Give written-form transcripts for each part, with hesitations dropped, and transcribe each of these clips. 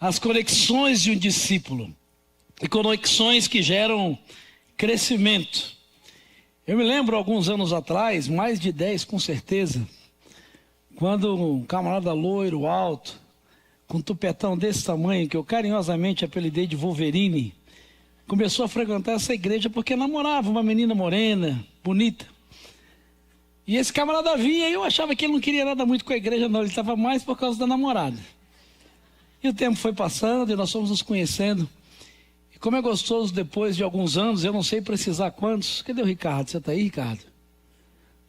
as conexões de um discípulo e conexões que geram crescimento. Eu me lembro alguns anos atrás, mais de 10 com certeza, quando um camarada loiro, alto, com um tupetão desse tamanho, que eu carinhosamente apelidei de Wolverine, começou a frequentar essa igreja porque namorava uma menina morena, bonita. E esse camarada vinha e eu achava que ele não queria nada muito com a igreja não, ele estava mais por causa da namorada. E o tempo foi passando e nós fomos nos conhecendo. E como é gostoso depois de alguns anos, eu não sei precisar quantos. Cadê o Ricardo? Você está aí, Ricardo?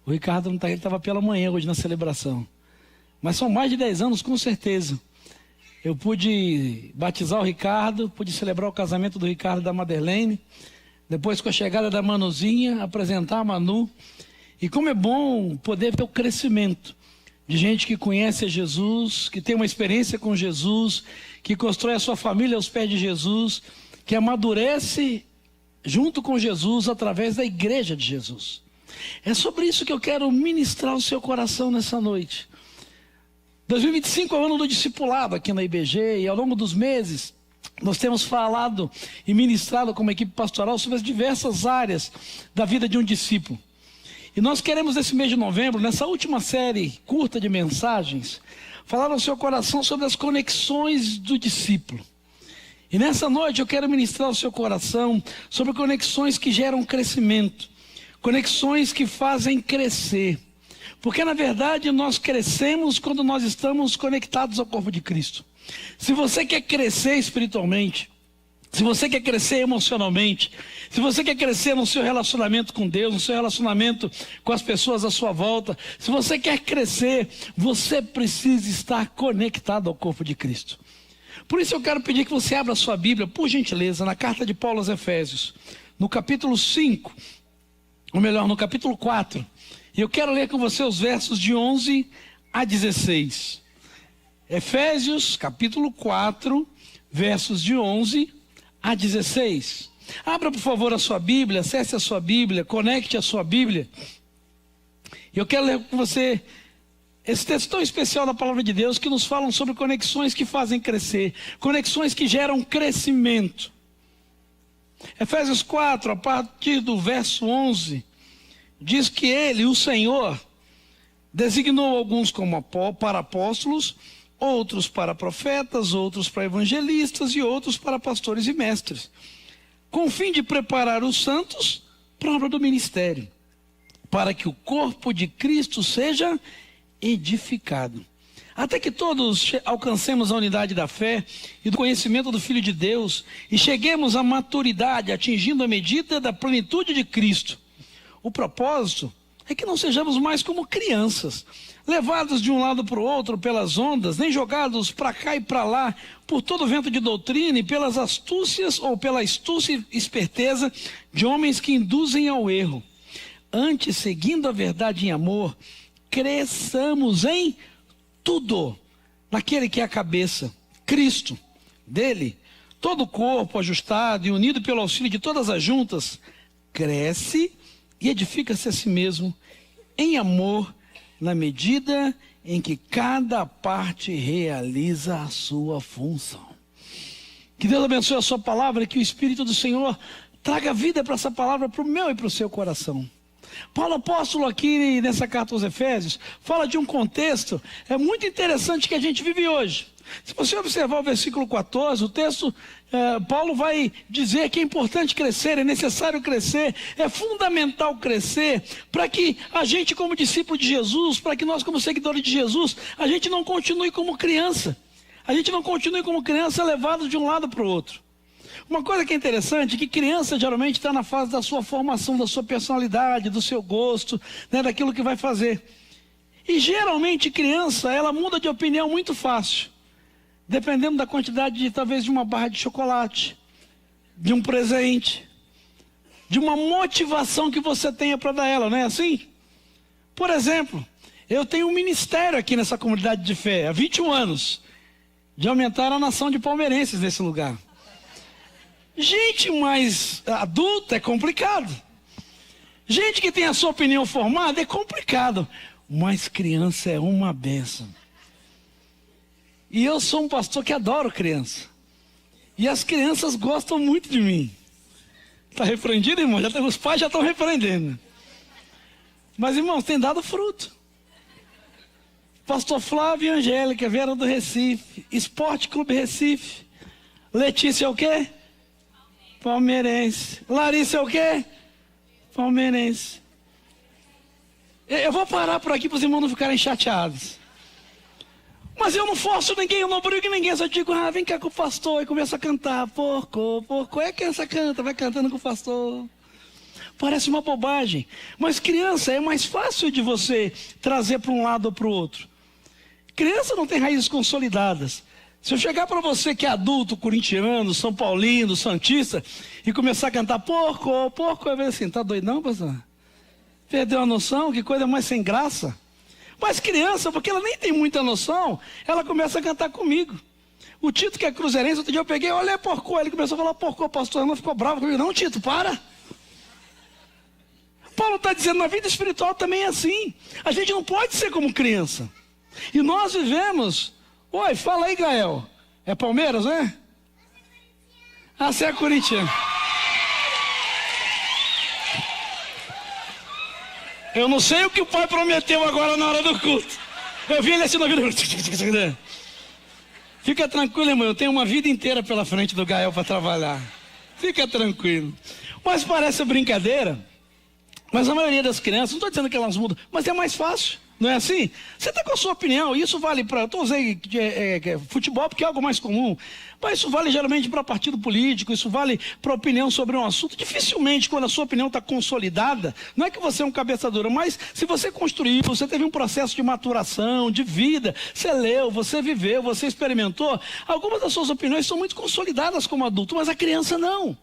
O Ricardo não está, ele estava pela manhã hoje na celebração. Mas são mais de 10 anos com certeza. Eu pude batizar o Ricardo, pude celebrar o casamento do Ricardo e da Maderlene. Depois, com a chegada da Manuzinha, apresentar a Manu. E como é bom poder ver o crescimento de gente que conhece a Jesus, que tem uma experiência com Jesus, que constrói a sua família aos pés de Jesus, que amadurece junto com Jesus através da igreja de Jesus. É sobre isso que eu quero ministrar o seu coração nessa noite. 2025 é o ano do discipulado aqui na IBG e ao longo dos meses nós temos falado e ministrado como equipe pastoral sobre as diversas áreas da vida de um discípulo. E nós queremos nesse mês de novembro, nessa última série curta de mensagens, falar ao seu coração sobre as conexões do discípulo. E nessa noite eu quero ministrar ao seu coração sobre conexões que geram crescimento, conexões que fazem crescer. Porque na verdade nós crescemos quando nós estamos conectados ao corpo de Cristo. Se você quer crescer espiritualmente, se você quer crescer emocionalmente, se você quer crescer no seu relacionamento com Deus, no seu relacionamento com as pessoas à sua volta, se você quer crescer, você precisa estar conectado ao corpo de Cristo. Por isso eu quero pedir que você abra a sua Bíblia, por gentileza, na carta de Paulo aos Efésios, no capítulo 5, ou melhor, no capítulo 4. E eu quero ler com você os versos de 11 a 16. Efésios, capítulo 4, versos de 11 a 16. Abra, por favor, a sua Bíblia, acesse a sua Bíblia, conecte a sua Bíblia. E eu quero ler com você esse texto tão especial da Palavra de Deus que nos falam sobre conexões que fazem crescer, conexões que geram crescimento. Efésios 4, a partir do verso 11, diz que ele, o Senhor, designou alguns para apóstolos, outros para profetas, outros para evangelistas e outros para pastores e mestres, com o fim de preparar os santos para a obra do ministério, para que o corpo de Cristo seja edificado, até que todos alcancemos a unidade da fé e do conhecimento do Filho de Deus e cheguemos à maturidade, atingindo a medida da plenitude de Cristo. O propósito é que não sejamos mais como crianças, levados de um lado para o outro pelas ondas, nem jogados para cá e para lá por todo vento de doutrina e pelas astúcias ou pela astúcia e esperteza de homens que induzem ao erro. Antes, seguindo a verdade em amor, cresçamos em tudo naquele que é a cabeça, Cristo. Dele, todo o corpo ajustado e unido pelo auxílio de todas as juntas, cresce e edifica-se a si mesmo em amor, na medida em que cada parte realiza a sua função. Que Deus abençoe a sua palavra e que o Espírito do Senhor traga vida para essa palavra, para o meu e para o seu coração. Paulo apóstolo aqui nessa carta aos Efésios fala de um contexto muito interessante que a gente vive hoje. Se você observar o versículo 14, o texto, Paulo vai dizer que é importante crescer, é necessário crescer, é fundamental crescer, para que a gente como discípulo de Jesus, para que nós como seguidores de Jesus, a gente não continue como criança. A gente não continue como criança levado de um lado para o outro. Uma coisa que é interessante é que criança geralmente está na fase da sua formação, da sua personalidade, do seu gosto, né, daquilo que vai fazer. E geralmente criança, ela muda de opinião muito fácil. Dependendo da quantidade, talvez, de uma barra de chocolate, de um presente, de uma motivação que você tenha para dar ela, não é assim? Por exemplo, eu tenho um ministério aqui nessa comunidade de fé, há 21 anos, de aumentar a nação de palmeirenses nesse lugar. Gente mais adulta é complicado. Gente que tem a sua opinião formada é complicado. Mas criança é uma bênção. E eu sou um pastor que adoro criança. E as crianças gostam muito de mim. Está repreendido, irmão? Os pais já estão repreendendo. Mas, irmãos, tem dado fruto. Pastor Flávio e Angélica vieram do Recife. Esporte Clube Recife. Letícia é o quê? Palmeirense. Larissa é o quê? Palmeirense. Eu vou parar por aqui para os irmãos não ficarem chateados. Mas eu não forço ninguém, eu não brigo ninguém. Eu só digo, vem cá com o pastor. E começa a cantar. Porco. É que essa canta, vai cantando com o pastor. Parece uma bobagem. Mas criança é mais fácil de você trazer para um lado ou para o outro. Criança não tem raízes consolidadas. Se eu chegar para você que é adulto, corintiano, são paulino, santista, e começar a cantar porco, eu vejo assim, tá doidão, pastor? Perdeu a noção? Que coisa mais sem graça. Mas criança, porque ela nem tem muita noção, ela começa a cantar comigo. O Tito, que é cruzeirense, outro dia eu peguei, olha, porco, ele começou a falar porco, pastor, não ficou bravo comigo. Não, Tito, para. Paulo está dizendo, na vida espiritual também é assim. A gente não pode ser como criança. E nós vivemos... Oi, fala aí, Gael. É Palmeiras, né? Você é corintiano. Eu não sei o que o pai prometeu agora na hora do culto. Eu vi ele assim na vida. Fica tranquilo, irmão. Eu tenho uma vida inteira pela frente do Gael para trabalhar. Fica tranquilo. Mas parece brincadeira. Mas a maioria das crianças, não estou dizendo que elas mudam, mas é mais fácil. Não é assim? Você está com a sua opinião, isso vale para... Eu usei futebol porque é algo mais comum, mas isso vale geralmente para partido político, isso vale para opinião sobre um assunto. Dificilmente, quando a sua opinião está consolidada, não é que você é um cabeça dura, mas se você construiu, você teve um processo de maturação, de vida, você leu, você viveu, você experimentou, algumas das suas opiniões são muito consolidadas como adulto, mas a criança não.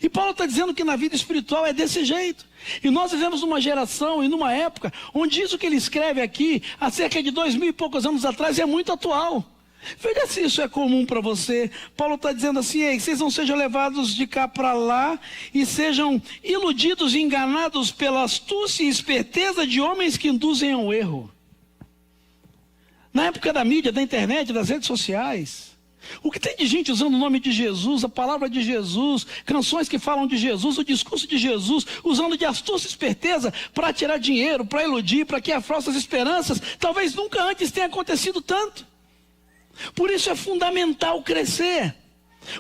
E Paulo está dizendo que na vida espiritual é desse jeito. E nós vivemos numa geração e numa época onde isso que ele escreve aqui, há cerca de 2000 e poucos anos atrás, é muito atual. Veja se isso é comum para você. Paulo está dizendo assim, ei, vocês não sejam levados de cá para lá e sejam iludidos e enganados pela astúcia e esperteza de homens que induzem ao erro. Na época da mídia, da internet, das redes sociais, o que tem de gente usando o nome de Jesus, a palavra de Jesus, canções que falam de Jesus, o discurso de Jesus, usando de astúcia e esperteza para tirar dinheiro, para iludir, para criar falsas esperanças, talvez nunca antes tenha acontecido tanto. Por isso é fundamental crescer.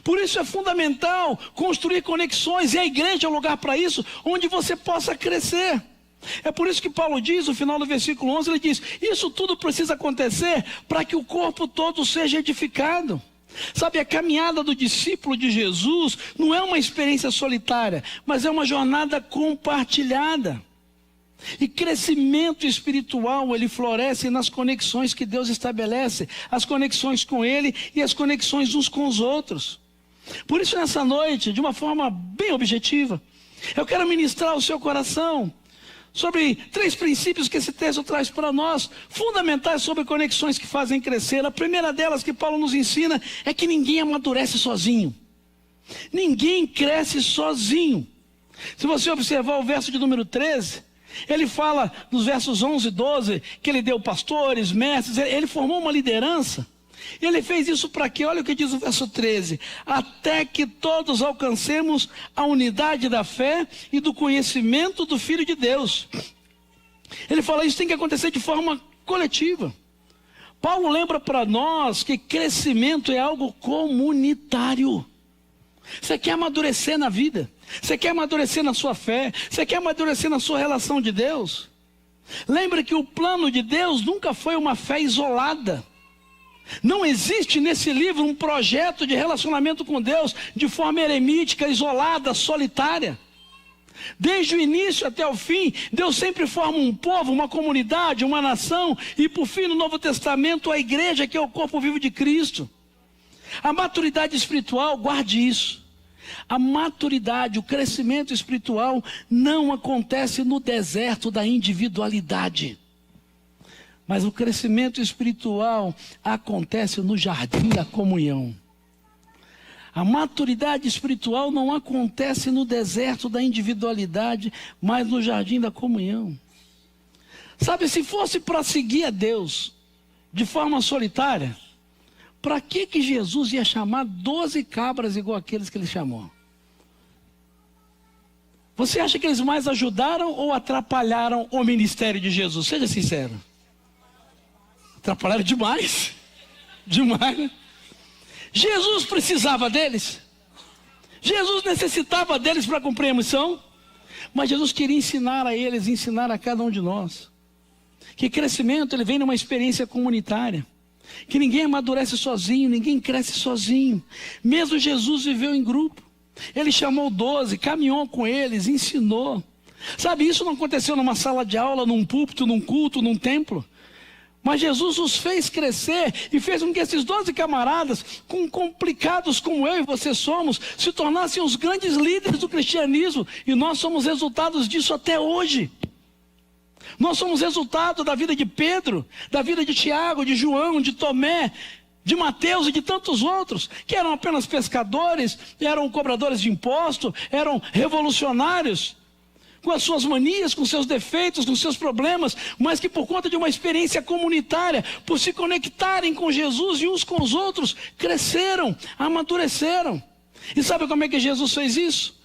Por isso é fundamental construir conexões, e a igreja é um lugar para isso, onde você possa crescer. É por isso que Paulo diz, no final do versículo 11, ele diz, isso tudo precisa acontecer para que o corpo todo seja edificado. Sabe, a caminhada do discípulo de Jesus não é uma experiência solitária, mas é uma jornada compartilhada. E crescimento espiritual, ele floresce nas conexões que Deus estabelece, as conexões com Ele e as conexões uns com os outros. Por isso, nessa noite, de uma forma bem objetiva, eu quero ministrar ao seu coração sobre 3 princípios que esse texto traz para nós, fundamentais sobre conexões que fazem crescer. A primeira delas que Paulo nos ensina é que ninguém amadurece sozinho. Ninguém cresce sozinho. Se você observar o verso de número 13, ele fala nos versos 11 e 12, que ele deu pastores, mestres, ele formou uma liderança. E ele fez isso para quê? Olha o que diz o verso 13. Até que todos alcancemos a unidade da fé e do conhecimento do Filho de Deus. Ele fala, isso tem que acontecer de forma coletiva. Paulo lembra para nós que crescimento é algo comunitário. Você quer amadurecer na vida? Você quer amadurecer na sua fé? Você quer amadurecer na sua relação de Deus? Lembre que o plano de Deus nunca foi uma fé isolada. Não existe nesse livro um projeto de relacionamento com Deus de forma eremítica, isolada, solitária. Desde o início até o fim, Deus sempre forma um povo, uma comunidade, uma nação, e por fim no Novo Testamento a igreja, que é o corpo vivo de Cristo. A maturidade espiritual, guarde isso. A maturidade, o crescimento espiritual não acontece no deserto da individualidade. Mas o crescimento espiritual acontece no jardim da comunhão. A maturidade espiritual não acontece no deserto da individualidade, mas no jardim da comunhão. Sabe, se fosse para seguir a Deus de forma solitária, Para que Jesus ia chamar 12 cabras igual aqueles que ele chamou? Você acha que eles mais ajudaram ou atrapalharam o ministério de Jesus? Seja sincero. Atrapalharam demais. Demais, né? Jesus precisava deles. Jesus necessitava deles para cumprir a missão. Mas Jesus queria ensinar a eles, ensinar a cada um de nós, que crescimento ele vem numa experiência comunitária. Que ninguém amadurece sozinho, ninguém cresce sozinho. Mesmo Jesus viveu em grupo. Ele chamou 12, caminhou com eles, ensinou. Sabe, isso não aconteceu numa sala de aula, num púlpito, num culto, num templo. Mas Jesus os fez crescer e fez com que esses 12 camaradas, complicados como eu e você somos, se tornassem os grandes líderes do cristianismo. E nós somos resultados disso até hoje. Nós somos resultado da vida de Pedro, da vida de Tiago, de João, de Tomé, de Mateus e de tantos outros, que eram apenas pescadores, eram cobradores de imposto, eram revolucionários, com as suas manias, com seus defeitos, com seus problemas, mas que por conta de uma experiência comunitária, por se conectarem com Jesus e uns com os outros, cresceram, amadureceram. E sabe como é que Jesus fez isso?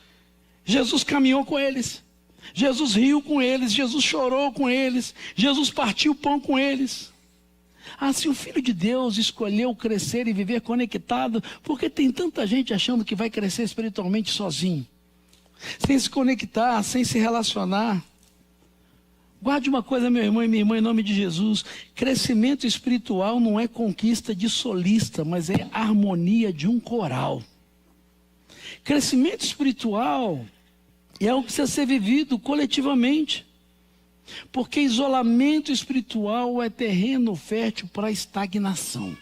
Jesus caminhou com eles, Jesus riu com eles, Jesus chorou com eles, Jesus partiu o pão com eles. Se o Filho de Deus escolheu crescer e viver conectado, porque tem tanta gente achando que vai crescer espiritualmente sozinho, sem se conectar, sem se relacionar. Guarde uma coisa, meu irmão e minha irmã, em nome de Jesus: crescimento espiritual não é conquista de solista, mas é harmonia de um coral. Crescimento espiritual é algo que precisa ser vivido coletivamente, porque isolamento espiritual é terreno fértil para a estagnação.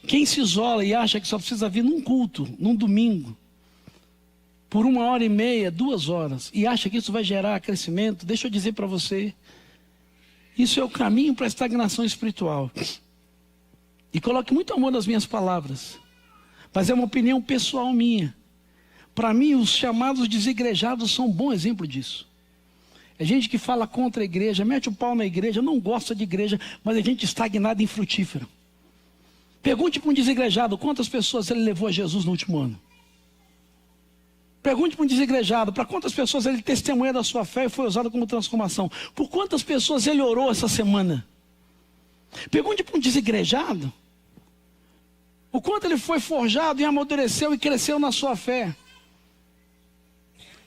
Quem se isola e acha que só precisa vir num culto, num domingo, por 1h30, 2 horas, e acha que isso vai gerar crescimento, deixa eu dizer para você, isso é o caminho para a estagnação espiritual. E coloque muito amor nas minhas palavras, mas é uma opinião pessoal minha. Para mim, os chamados desigrejados são um bom exemplo disso. É gente que fala contra a igreja, mete o pau na igreja, não gosta de igreja, mas é gente estagnada e infrutífera. Pergunte para um desigrejado quantas pessoas ele levou a Jesus no último ano. Pergunte para um desigrejado para quantas pessoas ele testemunha da sua fé e foi usado como transformação. Por quantas pessoas ele orou essa semana. Pergunte para um desigrejado o quanto ele foi forjado e amadureceu e cresceu na sua fé.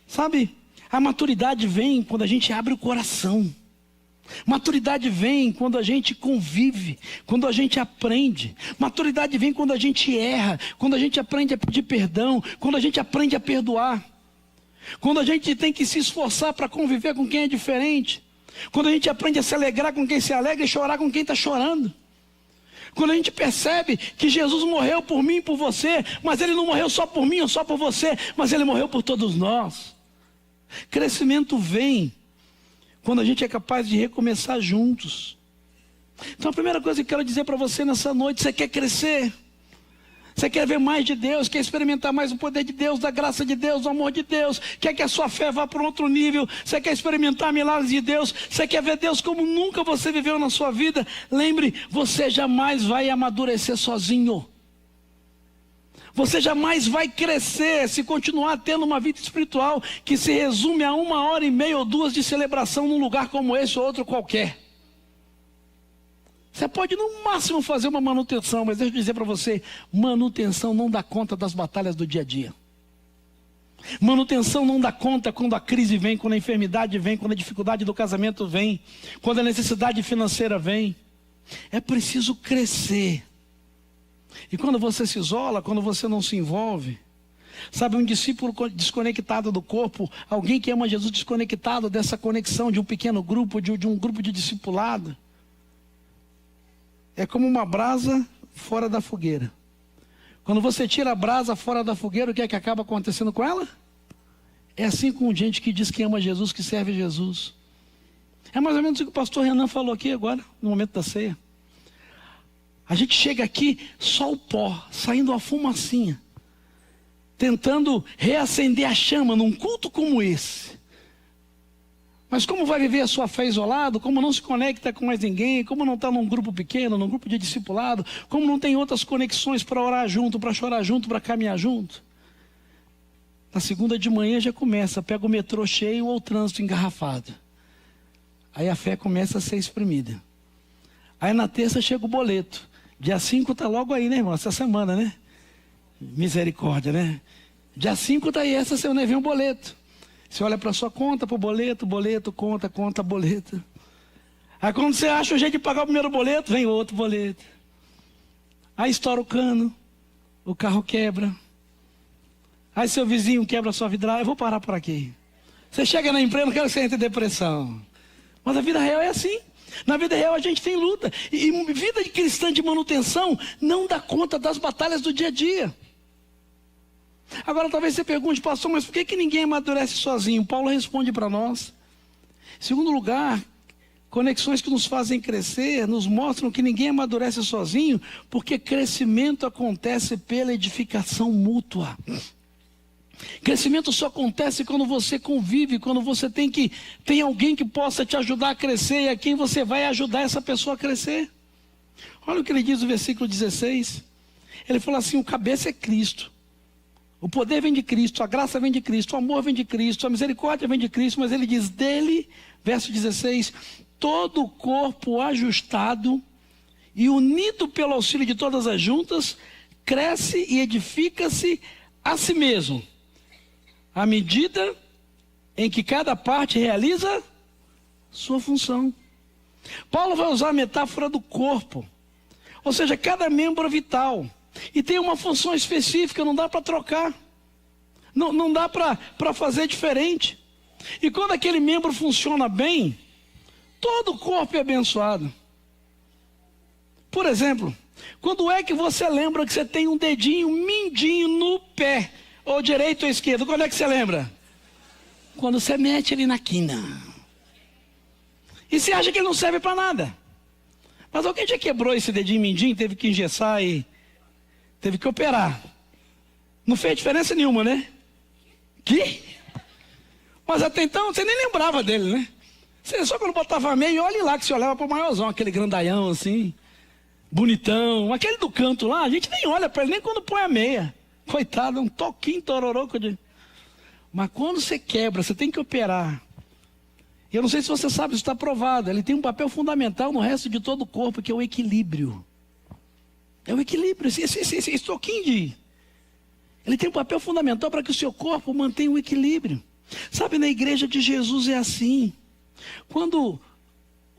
Sabe, a maturidade vem quando a gente abre o coração. Maturidade vem quando a gente convive, quando a gente aprende. Maturidade vem quando a gente erra, quando a gente aprende a pedir perdão, quando a gente aprende a perdoar. Quando a gente tem que se esforçar para conviver com quem é diferente. Quando a gente aprende a se alegrar com quem se alegra e chorar com quem está chorando. Quando a gente percebe que Jesus morreu por mim e por você, mas Ele não morreu só por mim ou só por você, mas Ele morreu por todos nós. Crescimento vem quando a gente é capaz de recomeçar juntos. Então a primeira coisa que eu quero dizer para você nessa noite: você quer crescer? Você quer ver mais de Deus? Quer experimentar mais o poder de Deus, da graça de Deus, do amor de Deus? Quer que a sua fé vá para um outro nível? Você quer experimentar milagres de Deus? Você quer ver Deus como nunca você viveu na sua vida? Lembre, você jamais vai amadurecer sozinho. Você jamais vai crescer se continuar tendo uma vida espiritual que se resume a 1h30 ou 2 de celebração num lugar como esse ou outro qualquer. Você pode no máximo fazer uma manutenção, mas deixa eu dizer para você, manutenção não dá conta das batalhas do dia a dia. Manutenção não dá conta quando a crise vem, quando a enfermidade vem, quando a dificuldade do casamento vem, quando a necessidade financeira vem. É preciso crescer. E quando você se isola, quando você não se envolve, sabe, um discípulo desconectado do corpo, alguém que ama Jesus desconectado dessa conexão de um pequeno grupo, de um grupo de discipulado, é como uma brasa fora da fogueira. Quando você tira a brasa fora da fogueira, o que é que acaba acontecendo com ela? É assim com gente que diz que ama Jesus, que serve Jesus. É mais ou menos o que o pastor Renan falou aqui agora, no momento da ceia. A gente chega aqui, só o pó, saindo a fumacinha, tentando reacender a chama num culto como esse. Mas como vai viver a sua fé isolado, como não se conecta com mais ninguém, como não está num grupo pequeno, num grupo de discipulado, como não tem outras conexões para orar junto, para chorar junto, para caminhar junto. Na segunda de manhã já começa, pega o metrô cheio ou o trânsito engarrafado. Aí a fé começa a ser exprimida. Aí na terça chega o boleto. Dia 5 está logo aí, né, irmão? Essa semana, né? Misericórdia, né? Dia 5 está aí, essa semana vem um boleto. Você olha para a sua conta, para o boleto, conta, boleto. Aí quando você acha o jeito de pagar o primeiro boleto, vem outro boleto. Aí estoura o cano, o carro quebra. Aí seu vizinho quebra a sua vidraça. Eu vou parar por aqui. Você chega na empresa, não quero que você entre em depressão. Mas a vida real é assim. Na vida real a gente tem luta. E vida de cristã de manutenção não dá conta das batalhas do dia a dia. Agora talvez você pergunte, pastor, mas por que ninguém amadurece sozinho? Paulo responde para nós. Em segundo lugar, conexões que nos fazem crescer, nos mostram que ninguém amadurece sozinho, porque crescimento acontece pela edificação mútua. Crescimento só acontece quando você convive, quando você tem alguém que possa te ajudar a crescer e a quem você vai ajudar essa pessoa a crescer. Olha o que ele diz no versículo 16. Ele fala assim, o cabeça é Cristo. O poder vem de Cristo, a graça vem de Cristo, o amor vem de Cristo, a misericórdia vem de Cristo, mas ele diz dele, verso 16, todo o corpo ajustado e unido pelo auxílio de todas as juntas, cresce e edifica-se a si mesmo, à medida em que cada parte realiza sua função. Paulo vai usar a metáfora do corpo, ou seja, cada membro é vital. E tem uma função específica, não dá para trocar. Não dá para fazer diferente. E quando aquele membro funciona bem, todo o corpo é abençoado. Por exemplo, quando é que você lembra que você tem um dedinho mindinho no pé? Ou direito ou esquerdo? Quando é que você lembra? Quando você mete ele na quina. E você acha que ele não serve para nada. Mas alguém já quebrou esse dedinho mindinho, teve que engessar e teve que operar. Não fez diferença nenhuma, né? Que? Mas até então você nem lembrava dele, né? Você só quando botava meio, olha lá que você olhava para o maiorzão, aquele grandaião assim, bonitão. Aquele do canto lá, a gente nem olha para ele, nem quando põe a meia. Coitado, um toquinho tororoco de... Mas quando você quebra, você tem que operar. Eu não sei se você sabe, isso está provado. Ele tem um papel fundamental no resto de todo o corpo, que é o equilíbrio. É o equilíbrio, esse toquinho de... Ele tem um papel fundamental para que o seu corpo mantenha o equilíbrio. Sabe, na igreja de Jesus é assim. Quando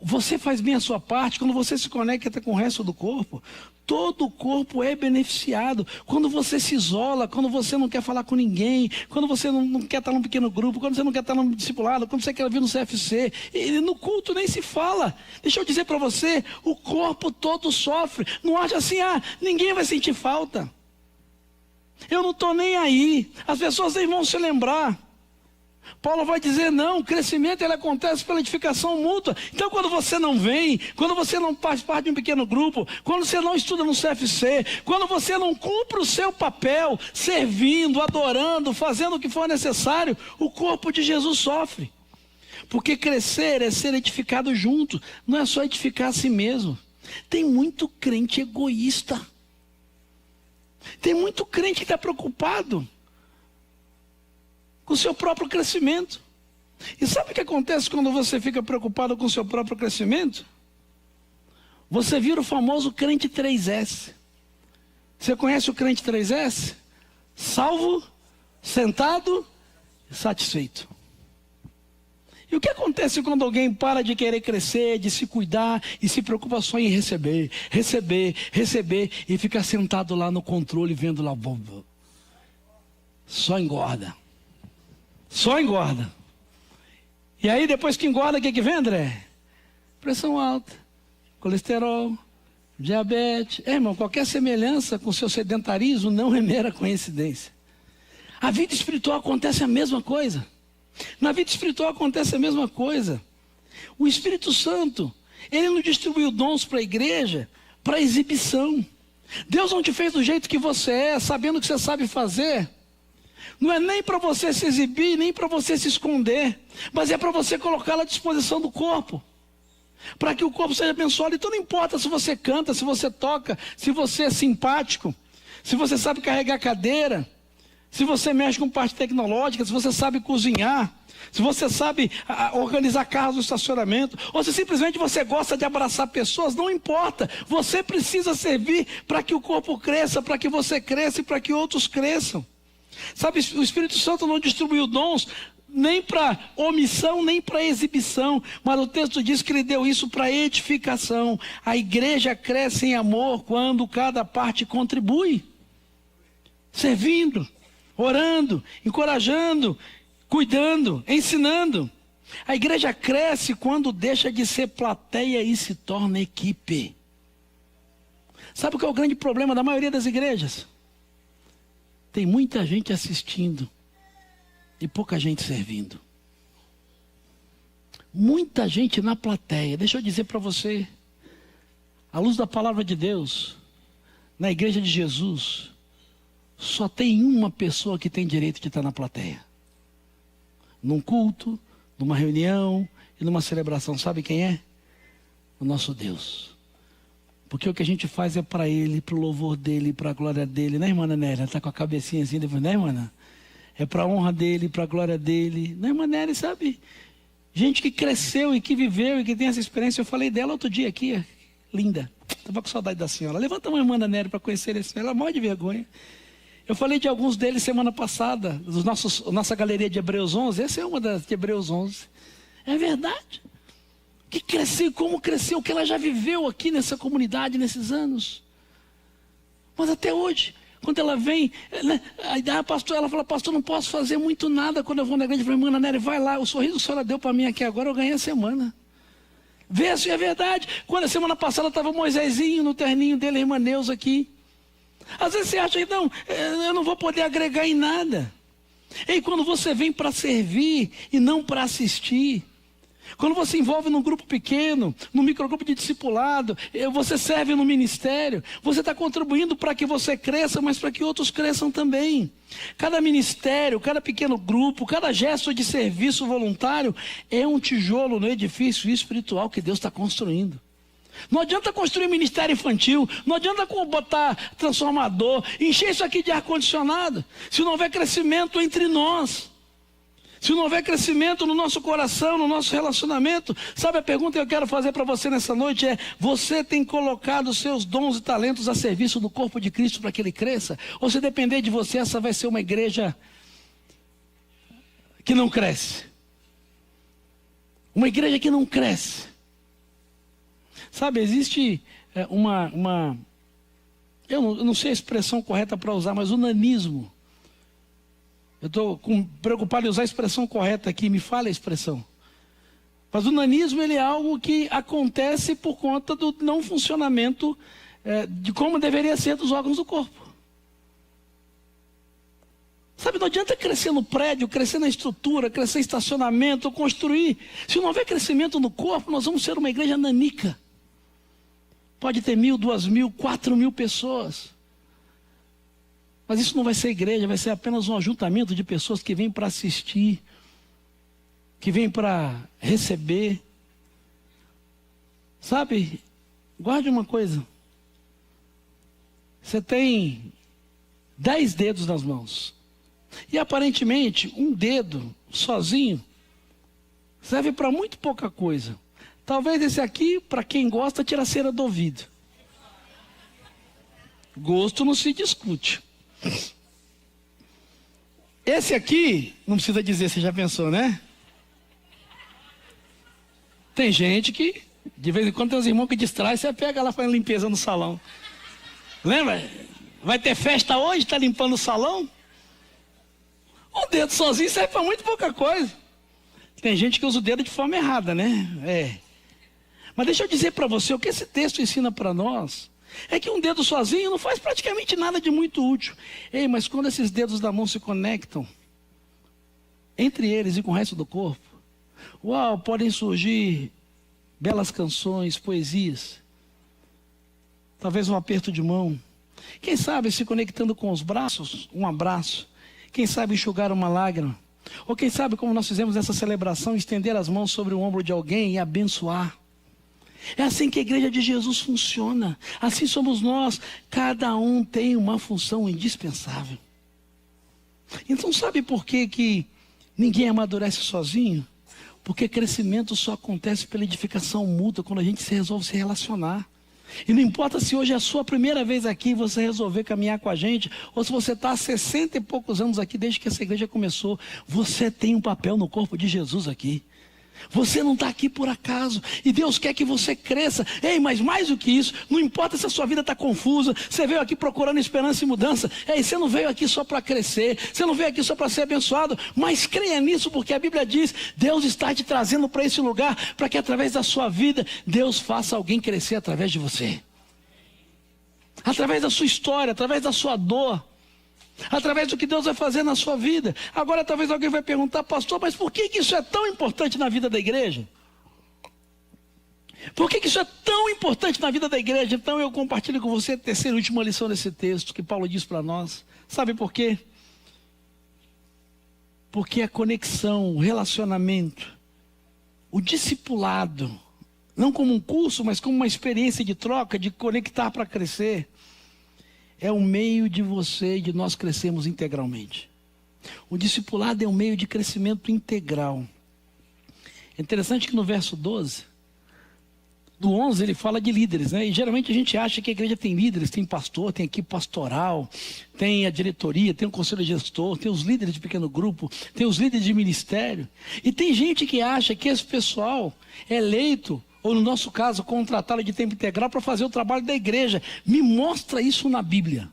você faz bem a sua parte, quando você se conecta com o resto do corpo, todo o corpo é beneficiado. Quando você se isola, quando você não quer falar com ninguém, quando você não quer estar num pequeno grupo, quando você não quer estar num discipulado, quando você quer vir no CFC, e no culto nem se fala. Deixa eu dizer para você, o corpo todo sofre. Não acha assim, ninguém vai sentir falta. Eu não estou nem aí. As pessoas nem vão se lembrar. Paulo vai dizer, não, o crescimento ele acontece pela edificação mútua. Então quando você não vem, quando você não faz parte de um pequeno grupo, quando você não estuda no CFC, quando você não cumpre o seu papel, servindo, adorando, fazendo o que for necessário, o corpo de Jesus sofre. Porque crescer é ser edificado junto, não é só edificar a si mesmo. Tem muito crente egoísta. Tem muito crente que está preocupado com o seu próprio crescimento. E sabe o que acontece quando você fica preocupado com o seu próprio crescimento? Você vira o famoso crente 3S. Você conhece o crente 3S? Salvo, sentado e satisfeito. E o que acontece quando alguém para de querer crescer, de se cuidar e se preocupa só em receber e fica sentado lá no controle vendo lá, só engorda. Só engorda. E aí depois que engorda, o que vem, André? Pressão alta, colesterol, diabetes. Irmão, qualquer semelhança com o seu sedentarismo não é mera coincidência. A vida espiritual acontece a mesma coisa. Na vida espiritual acontece a mesma coisa. O Espírito Santo, ele não distribuiu dons para a igreja para exibição. Deus não te fez do jeito que você é, sabendo o que você sabe fazer, Não é nem para você se exibir, nem para você se esconder, mas é para você colocá-la à disposição do corpo, para que o corpo seja abençoado. Então não importa se você canta, se você toca, se você é simpático, se você sabe carregar cadeira, se você mexe com parte tecnológica, se você sabe cozinhar, se você sabe organizar carros no estacionamento, ou se simplesmente você gosta de abraçar pessoas, não importa. Você precisa servir para que o corpo cresça, para que você cresça e para que outros cresçam. Sabe, o Espírito Santo não distribuiu dons nem para omissão, nem para exibição, mas o texto diz que ele deu isso para edificação. A igreja cresce em amor quando cada parte contribui, servindo, orando, encorajando, cuidando, ensinando. A igreja cresce quando deixa de ser plateia e se torna equipe. Sabe qual é o grande problema da maioria das igrejas? Tem muita gente assistindo e pouca gente servindo. Muita gente na plateia. Deixa eu dizer para você, à luz da palavra de Deus, na igreja de Jesus, só tem uma pessoa que tem direito de estar na plateia. Num culto, numa reunião e numa celebração. Sabe quem é? O nosso Deus. Porque o que a gente faz é para Ele, para o louvor dEle, para a glória dEle. Né, irmã Nélia? Ela está com a cabecinha assim, depois, né, irmã? É para a honra dEle, para a glória dEle. Né, irmã Nélia, sabe? Gente que cresceu e que viveu e que tem essa experiência. Eu falei dela outro dia aqui, linda. Estava com saudade da senhora. Levanta a mão, irmã Nélia, para conhecer esse. Ela morre de vergonha. Eu falei de alguns deles semana passada, nossa galeria de Hebreus 11. Essa é uma das de Hebreus 11. É verdade. Que cresceu, como cresceu, o que ela já viveu aqui nessa comunidade nesses anos. Mas até hoje, quando ela vem, né, pastor, ela fala, pastor, não posso fazer muito nada quando eu vou na igreja. Eu falei, irmã Nélia, vai lá, o sorriso que a senhora deu para mim aqui agora, eu ganhei a semana. Vê se é verdade. Quando a semana passada estava o Moisésinho no terninho dele, a irmã Neuza aqui. Às vezes você acha que não, eu não vou poder agregar em nada. E quando você vem para servir e não para assistir, quando você envolve num grupo pequeno, num microgrupo de discipulado, você serve no ministério, você está contribuindo para que você cresça, mas para que outros cresçam também. Cada ministério, cada pequeno grupo, cada gesto de serviço voluntário é um tijolo no edifício espiritual que Deus está construindo. Não adianta construir ministério infantil, não adianta botar transformador, encher isso aqui de ar-condicionado, se não houver crescimento entre nós, se não houver crescimento no nosso coração, no nosso relacionamento. Sabe, a pergunta que eu quero fazer para você nessa noite é: você tem colocado seus dons e talentos a serviço do corpo de Cristo para que ele cresça? Ou se depender de você, essa vai ser uma igreja que não cresce? Uma igreja que não cresce. Sabe, existe eu não sei a expressão correta para usar, mas o nanismo. Eu estou preocupado em usar a expressão correta aqui, me fala a expressão. Mas o nanismo, ele é algo que acontece por conta do não funcionamento de como deveria ser dos órgãos do corpo. Sabe, não adianta crescer no prédio, crescer na estrutura, crescer em estacionamento, construir. Se não houver crescimento no corpo, nós vamos ser uma igreja nanica. Pode ter 1.000, 2.000, 4.000 pessoas. Mas isso não vai ser igreja, vai ser apenas um ajuntamento de pessoas que vêm para assistir, que vêm para receber. Sabe, guarde uma coisa. Você tem 10 dedos nas mãos. E aparentemente, um dedo sozinho serve para muito pouca coisa. Talvez esse aqui, para quem gosta, tira a cera do ouvido. Gosto não se discute. Esse aqui, não precisa dizer, você já pensou, né? Tem gente que, de vez em quando, tem uns irmãos que distraem, você pega lá fazendo limpeza no salão. Lembra? Vai ter festa hoje, está limpando o salão? Um dedo sozinho serve para muito pouca coisa. Tem gente que usa o dedo de forma errada, né? Mas deixa eu dizer para você, o que esse texto ensina para nós é que um dedo sozinho não faz praticamente nada de muito útil. Mas quando esses dedos da mão se conectam entre eles e com o resto do corpo, podem surgir belas canções, poesias, talvez um aperto de mão. Quem sabe se conectando com os braços, um abraço. Quem sabe enxugar uma lágrima. Ou quem sabe, como nós fizemos essa celebração, estender as mãos sobre o ombro de alguém e abençoar. É assim que a igreja de Jesus funciona. Assim somos nós. Cada um tem uma função indispensável. Então sabe por que ninguém amadurece sozinho? Porque crescimento só acontece pela edificação mútua, quando a gente se resolve se relacionar. E não importa se hoje é a sua primeira vez aqui, você resolver caminhar com a gente, ou se você está há 60 e poucos anos aqui, desde que essa igreja começou, você tem um papel no corpo de Jesus aqui. Você não está aqui por acaso, e Deus quer que você cresça. Ei, mas mais do que isso, não importa se a sua vida está confusa, você veio aqui procurando esperança e mudança. Ei, você não veio aqui só para crescer, você não veio aqui só para ser abençoado, mas creia nisso, porque a Bíblia diz, Deus está te trazendo para esse lugar, para que através da sua vida, Deus faça alguém crescer através de você. Através da sua história, através da sua dor, através do que Deus vai fazer na sua vida. Agora talvez alguém vai perguntar, pastor, mas por que isso é tão importante na vida da igreja? Por que isso é tão importante na vida da igreja? Então eu compartilho com você a terceira e última lição desse texto que Paulo diz para nós. Sabe por quê? Porque a conexão, o relacionamento, o discipulado, não como um curso, mas como uma experiência de troca, de conectar para crescer, é um meio de você e de nós crescermos integralmente. O discipulado é um meio de crescimento integral. É interessante que no verso 12, do 11 ele fala de líderes, né? E geralmente a gente acha que a igreja tem líderes, tem pastor, tem equipe pastoral, tem a diretoria, tem o conselho gestor, tem os líderes de pequeno grupo, tem os líderes de ministério. E tem gente que acha que esse pessoal é eleito, ou no nosso caso, contratá-lo de tempo integral para fazer o trabalho da igreja. Me mostra isso na Bíblia.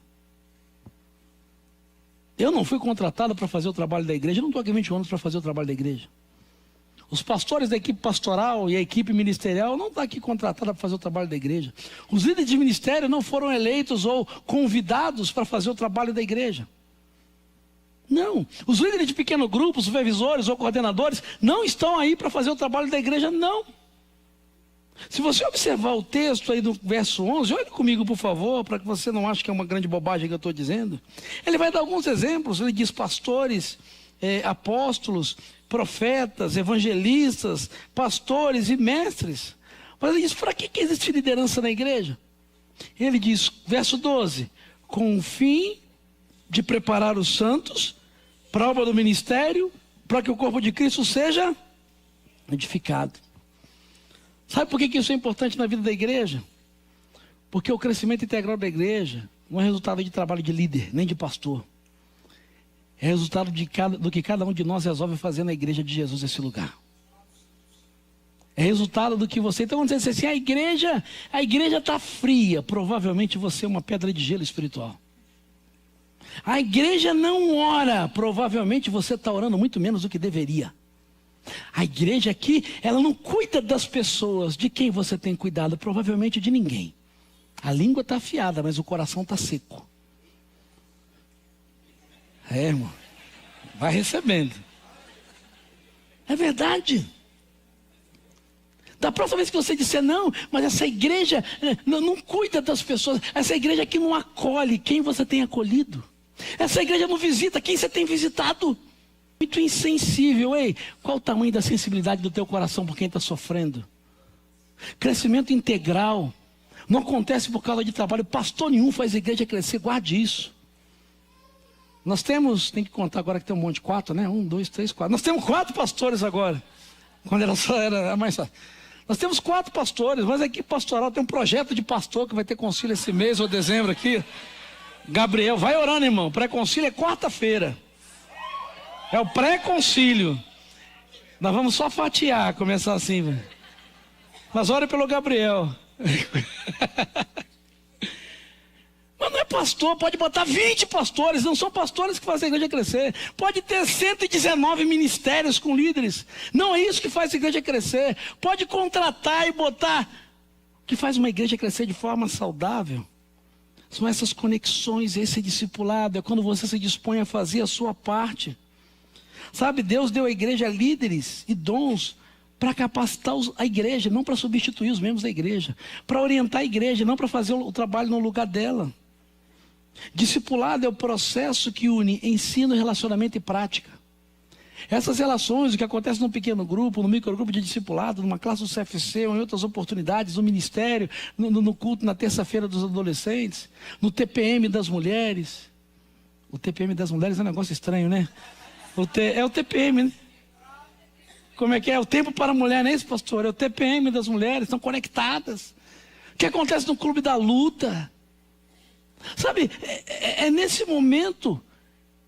Eu não fui contratado para fazer o trabalho da igreja, eu não estou aqui 21 anos para fazer o trabalho da igreja. Os pastores da equipe pastoral e a equipe ministerial não estão aqui contratados para fazer o trabalho da igreja. Os líderes de ministério não foram eleitos ou convidados para fazer o trabalho da igreja. Não, os líderes de pequeno grupo, supervisores ou coordenadores, não estão aí para fazer o trabalho da igreja, não. Se você observar o texto aí do verso 11, olhe comigo por favor, para que você não ache que é uma grande bobagem que eu estou dizendo. Ele vai dar alguns exemplos, ele diz pastores, apóstolos, profetas, evangelistas, pastores e mestres. Mas ele diz, para que existe liderança na igreja? Ele diz, verso 12, com o fim de preparar os santos para a obra do ministério, para que o corpo de Cristo seja edificado. Sabe por que isso é importante na vida da igreja? Porque o crescimento integral da igreja não é resultado de trabalho de líder, nem de pastor. É resultado do que cada um de nós resolve fazer na igreja de Jesus nesse lugar. É resultado do que você... Então, quando você diz assim, a igreja está fria. Provavelmente você é uma pedra de gelo espiritual. A igreja não ora. Provavelmente você está orando muito menos do que deveria. A igreja aqui, ela não cuida das pessoas. De quem você tem cuidado? Provavelmente de ninguém. A língua está afiada, mas o coração está seco. Irmão, vai recebendo. É verdade. Da próxima vez que você disser, não, mas essa igreja não cuida das pessoas. Essa igreja aqui não acolhe quem você tem acolhido. Essa igreja não visita quem você tem visitado. Muito insensível, ei, qual o tamanho da sensibilidade do teu coração por quem está sofrendo? Crescimento integral não acontece por causa de trabalho. Pastor nenhum faz a igreja crescer, guarde isso. Nós temos, tem que contar agora que tem um monte de 4, né? 1, 2, 3, 4. Nós temos 4 pastores agora. Quando era mais fácil. Nós temos 4 pastores, mas a equipe pastoral tem um projeto de pastor que vai ter concílio esse mês ou dezembro aqui. Gabriel, vai orando, irmão. Pré-concílio é quarta-feira. É o pré-concílio. Nós vamos só fatiar, começar assim, velho. Mas ore pelo Gabriel. Mas não é pastor, pode botar 20 pastores, não são pastores que fazem a igreja crescer. Pode ter 119 ministérios com líderes. Não é isso que faz a igreja crescer. Pode contratar e botar. O que faz uma igreja crescer de forma saudável são essas conexões, esse discipulado. É quando você se dispõe a fazer a sua parte. Sabe, Deus deu à igreja líderes e dons para capacitar a igreja, não para substituir os membros da igreja. Para orientar a igreja, não para fazer o trabalho no lugar dela. Discipulado é o processo que une ensino, relacionamento e prática. Essas relações, o que acontece num pequeno grupo, no microgrupo de discipulado, numa classe do CFC, ou em outras oportunidades, no ministério, no culto na terça-feira dos adolescentes, no TPM das mulheres. O TPM das mulheres é um negócio estranho, né? É o TPM, né? Como é que é? O tempo para a mulher, não é isso, pastor? É o TPM das mulheres, estão conectadas. O que acontece no clube da luta? Sabe, é nesse momento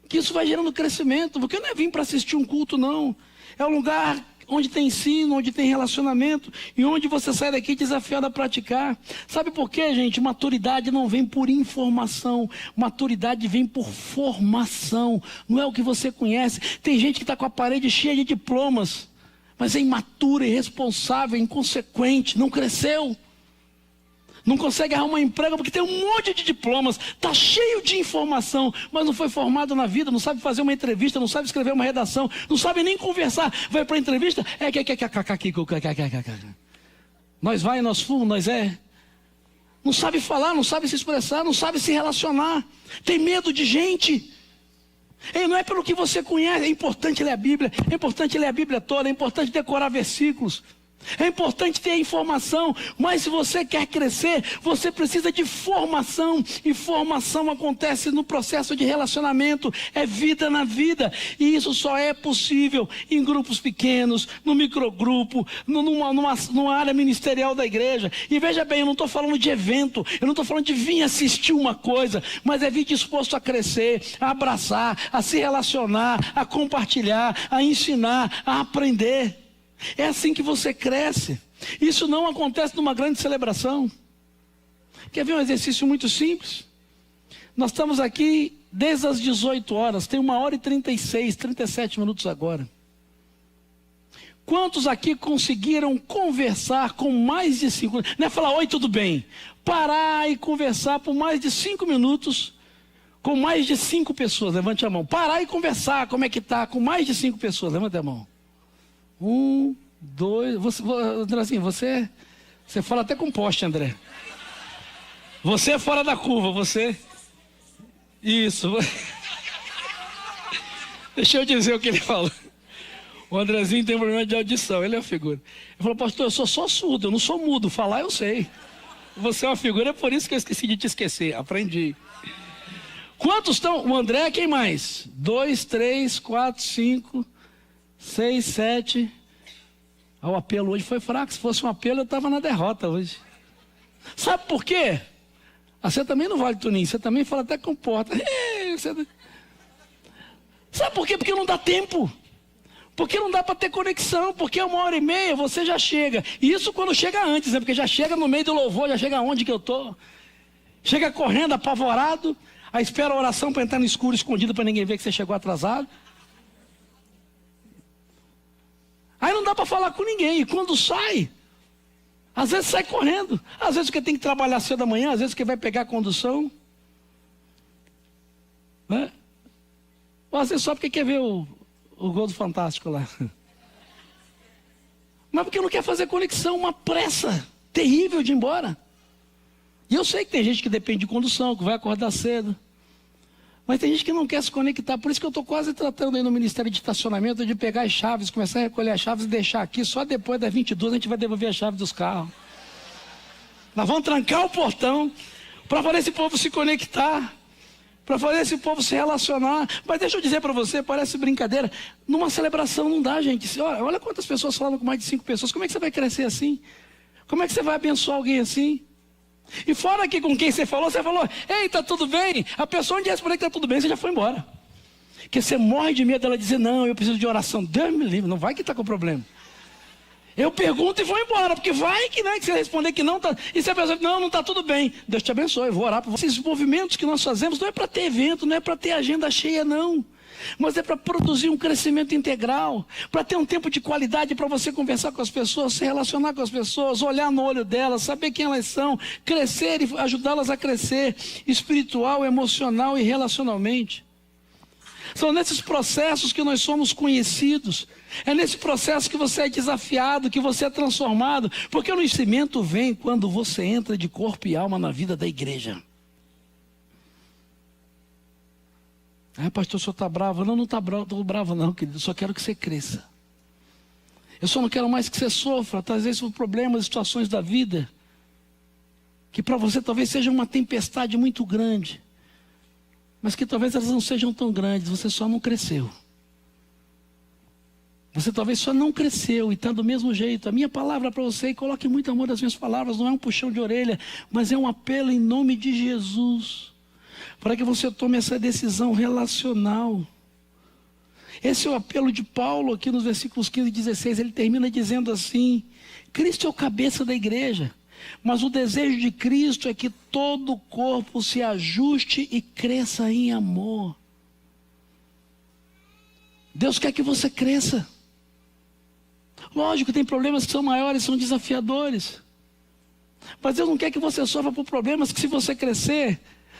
que isso vai gerando crescimento, porque não é vir para assistir um culto, não. É um lugar onde tem ensino, onde tem relacionamento, e onde você sai daqui desafiado a praticar. Sabe por quê, gente? Maturidade não vem por informação, maturidade vem por formação. Não é o que você conhece. Tem gente que está com a parede cheia de diplomas, mas é imatura, irresponsável, inconsequente, não cresceu. Não consegue arrumar um emprego porque tem um monte de diplomas, está cheio de informação, mas não foi formado na vida, não sabe fazer uma entrevista, não sabe escrever uma redação, não sabe nem conversar. Vai para a entrevista, nós vai, nós fomos, nós é. Não sabe falar, não sabe se expressar, não sabe se relacionar, tem medo de gente. E não é pelo que você conhece, é importante ler a Bíblia, é importante ler a Bíblia toda, é importante decorar versículos. É importante ter informação, mas se você quer crescer, você precisa de formação. E formação acontece no processo de relacionamento, é vida na vida. E isso só é possível em grupos pequenos, no microgrupo, numa área ministerial da igreja. E veja bem, eu não estou falando de evento, eu não estou falando de vir assistir uma coisa, mas é vir disposto a crescer, a abraçar, a se relacionar, a compartilhar, a ensinar, a aprender. É assim que você cresce. Isso não acontece numa grande celebração. Quer ver um exercício muito simples? Nós estamos aqui desde as 18 horas, tem 1h36, 37 minutos agora. Quantos aqui conseguiram conversar com mais de 5 minutos? Não é falar, oi, tudo bem? Parar e conversar por mais de 5 minutos com mais de 5 pessoas. Levante a mão. Parar e conversar, como é que está? Com mais de 5 pessoas. Levante a mão. 1, 2, Andrezinho, você fala até com poste, André. Você é fora da curva, você. Isso. Deixa eu dizer o que ele falou. O Andrezinho tem problema de audição, ele é uma figura. Ele falou, pastor, eu sou só surdo, eu não sou mudo, falar eu sei. Você é uma figura, é por isso que eu esqueci de te esquecer, aprendi. Quantos estão? O André, quem mais? 2, 3, 4, 5... 6, 7. O apelo hoje foi fraco. Se fosse um apelo, eu estava na derrota hoje. Sabe por quê? Você também não vale, Toninho. Você também fala até com porta. Sabe por quê? Porque não dá tempo. Porque não dá para ter conexão. Porque 1h30 você já chega. E isso quando chega antes, né? Porque já chega no meio do louvor, já chega onde que eu estou. Chega correndo, apavorado. Aí espera a oração para entrar no escuro, escondido, para ninguém ver que você chegou atrasado. Aí não dá para falar com ninguém. E quando sai, às vezes sai correndo. Às vezes porque tem que trabalhar cedo da manhã, às vezes porque vai pegar a condução. Né? Ou às vezes só porque quer ver o gol do Fantástico lá. Mas porque não quer fazer conexão, uma pressa terrível de ir embora. E eu sei que tem gente que depende de condução, que vai acordar cedo. Mas tem gente que não quer se conectar. Por isso que eu estou quase tratando aí no Ministério de Estacionamento de pegar as chaves, começar a recolher as chaves e deixar aqui. Só depois das 22 a gente vai devolver as chaves dos carros. Nós vamos trancar o portão para fazer esse povo se conectar, para fazer esse povo se relacionar. Mas deixa eu dizer para você, parece brincadeira. Numa celebração não dá, gente. Olha quantas pessoas falam com mais de 5 pessoas. Como é que você vai crescer assim? Como é que você vai abençoar alguém assim? E fora que com quem você falou, ei, tá tudo bem? A pessoa onde responder que tá tudo bem, você já foi embora. Porque você morre de medo dela dizer, não, eu preciso de oração. Deus me livre, não vai que tá com problema. Eu pergunto e vou embora, porque vai que, né, que você responder que não tá. E se a pessoa diz, não tá tudo bem, Deus te abençoe, eu vou orar por você. Esses movimentos que nós fazemos não é para ter evento, não é para ter agenda cheia, não. Mas é para produzir um crescimento integral, para ter um tempo de qualidade para você conversar com as pessoas, se relacionar com as pessoas, olhar no olho delas, saber quem elas são, crescer e ajudá-las a crescer espiritual, emocional e relacionalmente. São nesses processos que nós somos conhecidos. É nesse processo que você é desafiado, que você é transformado. Porque o conhecimento vem quando você entra de corpo e alma na vida da igreja. Ah, pastor, o senhor está bravo? Não, não está bravo, estou bravo não, querido. Eu só quero que você cresça. Eu só não quero mais que você sofra, às vezes por problemas, situações da vida, que para você talvez seja uma tempestade muito grande, mas que talvez elas não sejam tão grandes, você só não cresceu. Você talvez só não cresceu e está do mesmo jeito. A minha palavra para você, e coloque muito amor nas minhas palavras, não é um puxão de orelha, mas é um apelo em nome de Jesus, para que você tome essa decisão relacional. Esse é o apelo de Paulo aqui nos versículos 15 e 16, ele termina dizendo assim: Cristo é o cabeça da igreja, mas o desejo de Cristo é que todo o corpo se ajuste e cresça em amor. Deus quer que você cresça. Lógico, tem problemas que são maiores, são desafiadores, mas Deus não quer que você sofra por problemas que, se você crescer,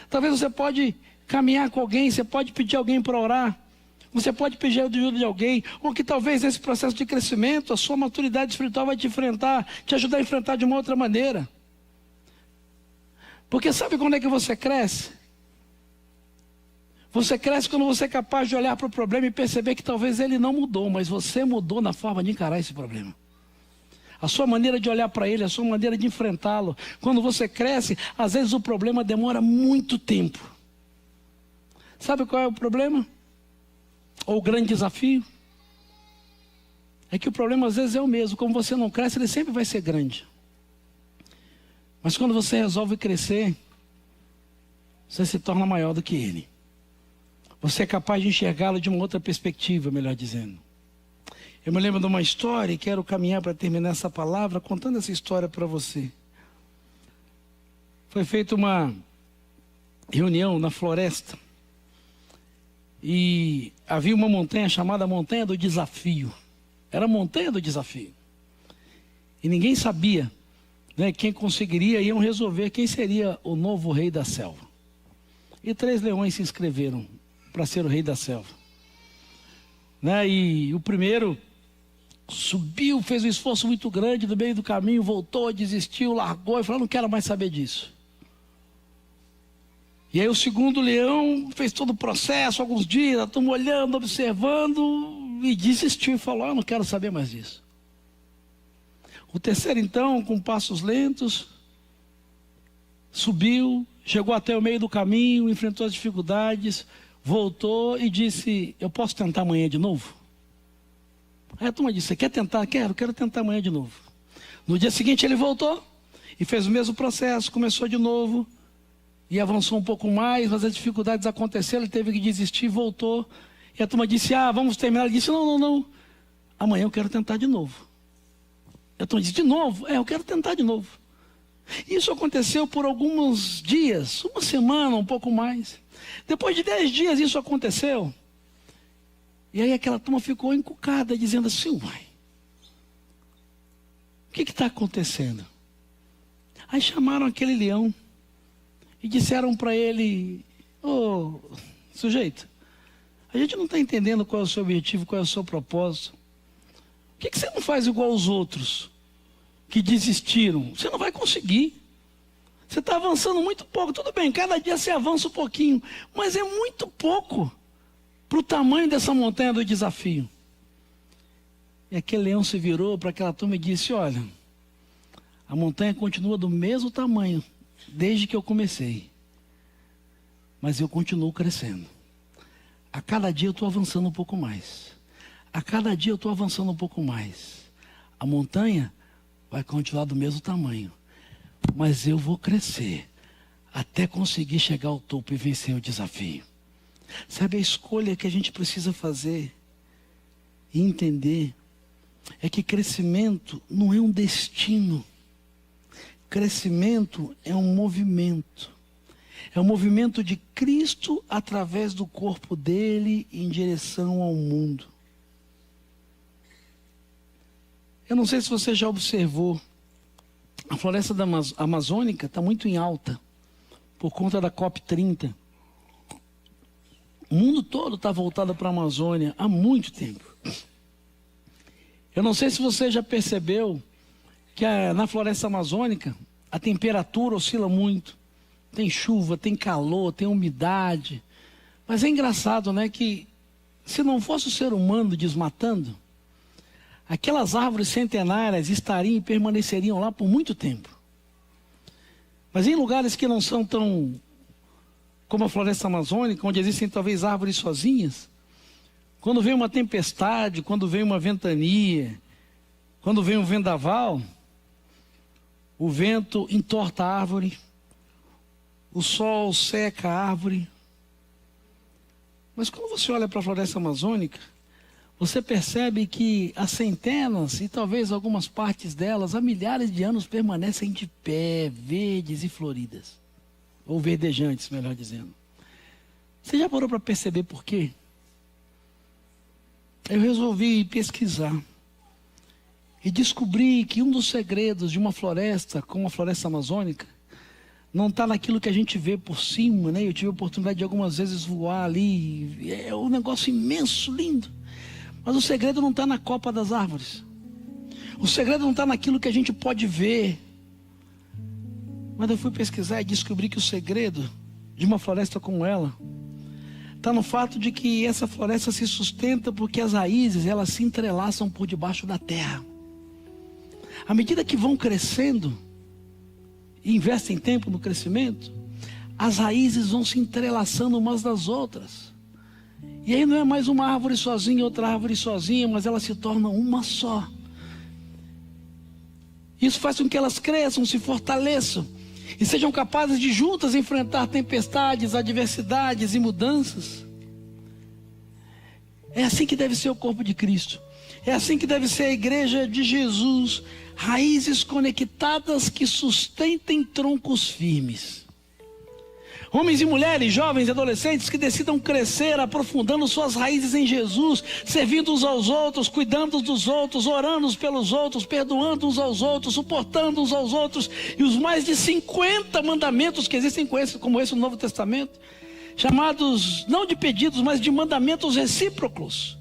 talvez você pode caminhar com alguém, você pode pedir alguém para orar, você pode pedir ajuda de alguém, ou que talvez nesse processo de crescimento, a sua maturidade espiritual vai te ajudar a enfrentar de uma outra maneira. Porque sabe quando é que você cresce? Você cresce quando você é capaz de olhar para o problema e perceber que talvez ele não mudou, mas você mudou na forma de encarar esse problema. A sua maneira de olhar para ele, a sua maneira de enfrentá-lo. Quando você cresce, às vezes o problema demora muito tempo. Sabe qual é o problema? Ou o grande desafio? É que o problema às vezes é o mesmo. Como você não cresce, ele sempre vai ser grande. Mas quando você resolve crescer, você se torna maior do que ele. Você é capaz de enxergá-lo de uma outra perspectiva, melhor dizendo. Eu me lembro de uma história e quero caminhar para terminar essa palavra contando essa história para você. Foi feita uma reunião na floresta. E havia uma montanha chamada Montanha do Desafio. Era a Montanha do Desafio. E ninguém sabia, né, quem conseguiria, iam resolver quem seria o novo rei da selva. E 3 leões se inscreveram para ser o rei da selva. Né, e o primeiro subiu, fez um esforço muito grande, no meio do caminho voltou, desistiu, largou e falou: não quero mais saber disso. E aí o segundo leão fez todo o processo, alguns dias, estamos olhando, observando, e desistiu e falou: não quero saber mais disso. O terceiro então, com passos lentos, subiu, chegou até o meio do caminho, enfrentou as dificuldades, voltou e disse: eu posso tentar amanhã de novo? Aí a turma disse: você quer tentar? Quero tentar amanhã de novo. No dia seguinte ele voltou e fez o mesmo processo, começou de novo. E avançou um pouco mais, mas as dificuldades aconteceram, ele teve que desistir, voltou. E a turma disse: vamos terminar. Ele disse: não, amanhã eu quero tentar de novo. E a turma disse: de novo? Eu quero tentar de novo. Isso aconteceu por alguns dias, uma semana, um pouco mais. Depois de 10 dias isso aconteceu. E aí aquela turma ficou encucada, dizendo assim: uai, o que está acontecendo? Aí chamaram aquele leão e disseram para ele: ô sujeito, a gente não está entendendo qual é o seu objetivo, qual é o seu propósito. Por que você não faz igual aos outros que desistiram? Você não vai conseguir. Você está avançando muito pouco. Tudo bem, cada dia você avança um pouquinho, mas é muito pouco para o tamanho dessa montanha do desafio. E aquele leão se virou para aquela turma e disse: olha, a montanha continua do mesmo tamanho desde que eu comecei, mas eu continuo crescendo. A cada dia eu estou avançando um pouco mais. A cada dia eu estou avançando um pouco mais. A montanha vai continuar do mesmo tamanho, mas eu vou crescer até conseguir chegar ao topo e vencer o desafio. Sabe, a escolha que a gente precisa fazer e entender é que crescimento não é um destino. Crescimento é um movimento. É um movimento de Cristo através do corpo dele em direção ao mundo. Eu não sei se você já observou, a floresta amazônica está muito em alta por conta da COP30. O mundo todo está voltado para a Amazônia há muito tempo. Eu não sei se você já percebeu que na floresta amazônica a temperatura oscila muito. Tem chuva, tem calor, tem umidade. Mas é engraçado, né, que se não fosse o ser humano desmatando, aquelas árvores centenárias estariam e permaneceriam lá por muito tempo. Mas em lugares que não são tão como a floresta amazônica, onde existem talvez árvores sozinhas, quando vem uma tempestade, quando vem uma ventania, quando vem um vendaval, o vento entorta a árvore, o sol seca a árvore. Mas quando você olha para a floresta amazônica, você percebe que há centenas e talvez algumas partes delas, há milhares de anos, permanecem de pé, verdes e floridas. Ou verdejantes, melhor dizendo. Você já parou para perceber por quê? Eu resolvi pesquisar e descobri que um dos segredos de uma floresta, como a floresta amazônica, não está naquilo que a gente vê por cima, né? Eu tive a oportunidade de algumas vezes voar ali, é um negócio imenso, lindo. Mas o segredo não está na copa das árvores. O segredo não está naquilo que a gente pode ver. Mas eu fui pesquisar e descobri que o segredo de uma floresta como ela está no fato de que essa floresta se sustenta porque as raízes, elas se entrelaçam por debaixo da terra. À medida que vão crescendo e investem tempo no crescimento, as raízes vão se entrelaçando umas das outras. E aí não é mais uma árvore sozinha, outra árvore sozinha, mas elas se tornam uma só. Isso faz com que elas cresçam, se fortaleçam e sejam capazes de juntas enfrentar tempestades, adversidades e mudanças. É assim que deve ser o corpo de Cristo. É assim que deve ser a igreja de Jesus. Raízes conectadas que sustentem troncos firmes. Homens e mulheres, jovens e adolescentes que decidam crescer, aprofundando suas raízes em Jesus, servindo uns aos outros, cuidando dos outros, orando pelos outros, perdoando uns aos outros, suportando uns aos outros. E os mais de 50 mandamentos que existem como esse no Novo Testamento, chamados não de pedidos, mas de mandamentos recíprocos.